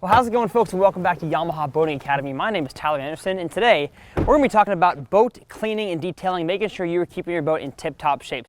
Well, how's it going, folks, and welcome back to Yamaha Boating Academy. My name is Tyler Anderson, and today we're going to be talking about boat cleaning and detailing, making sure you're keeping your boat in tip-top shape.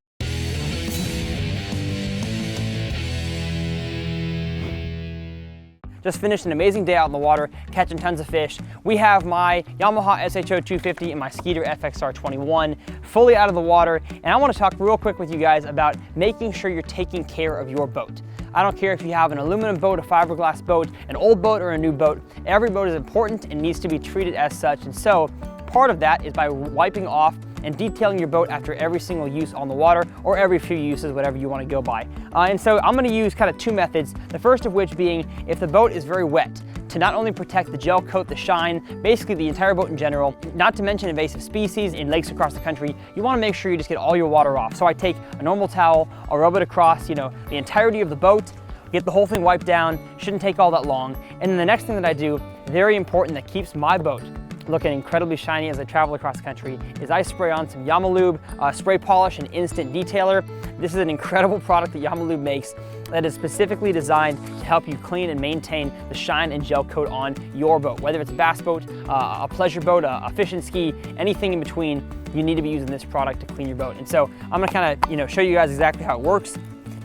Just finished an amazing day out in the water, catching tons of fish. We have my Yamaha SHO 250 and my Skeeter FXR 21 fully out of the water, and I want to talk real quick with you guys about making sure you're taking care of your boat. I don't care if you have an aluminum boat, a fiberglass boat, an old boat, or a new boat. Every boat is important and needs to be treated as such, and so part of that is by wiping off and detailing your boat after every single use on the water, or every few uses, whatever you want to go by. And so I'm going to use kind of two methods, the first of which being if the boat is very wet, to not only protect the gel coat, the shine, basically the entire boat in general, not to mention invasive species in lakes across the country, you want to make sure you just get all your water off. So I take a normal towel, I'll rub it across, the entirety of the boat, get the whole thing wiped down, shouldn't take all that long. And then the next thing that I do, very important, that keeps my boat looking incredibly shiny as I travel across the country, is I spray on some Yamalube spray polish and instant detailer. This is an incredible product that Yamalube makes that is specifically designed to help you clean and maintain the shine and gel coat on your boat. Whether it's a bass boat, a pleasure boat, a fish and ski, anything in between, you need to be using this product to clean your boat. And so I'm gonna kind of show you guys exactly how it works.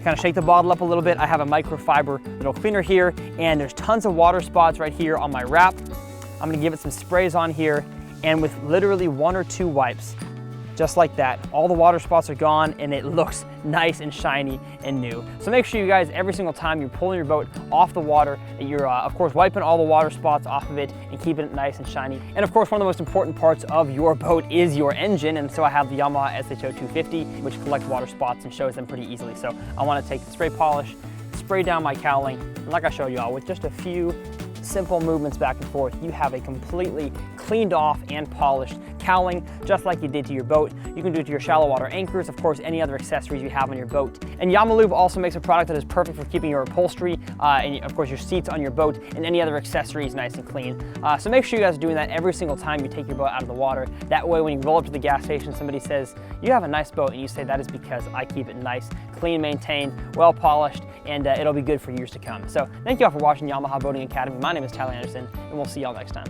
Kind of shake the bottle up a little bit. I have a microfiber little cleaner here, and there's tons of water spots right here on my wrap. I'm gonna give it some sprays on here, and with literally one or two wipes, just like that, all the water spots are gone and it looks nice and shiny and new. So make sure you guys, every single time you're pulling your boat off the water, that you're of course wiping all the water spots off of it and keeping it nice and shiny. And of course, one of the most important parts of your boat is your engine, and so I have the Yamaha SHO 250, which collects water spots and shows them pretty easily. So I want to take the spray polish, spray down my cowling, and like I showed you all, with just a few simple movements back and forth, you have a completely cleaned off and polished cowling, just like you did to your boat. You can do it to your shallow water anchors, of course, any other accessories you have on your boat. And Yamalube also makes a product that is perfect for keeping your upholstery and of course your seats on your boat and any other accessories nice and clean. So make sure you guys are doing that every single time you take your boat out of the water. That way, when you roll up to the gas station, somebody says, "You have a nice boat," and you say, "That is because I keep it nice, clean, maintained, well polished, and it'll be good for years to come." So thank you all for watching Yamaha Boating Academy. My name is Tyler Anderson, and we'll see y'all next time.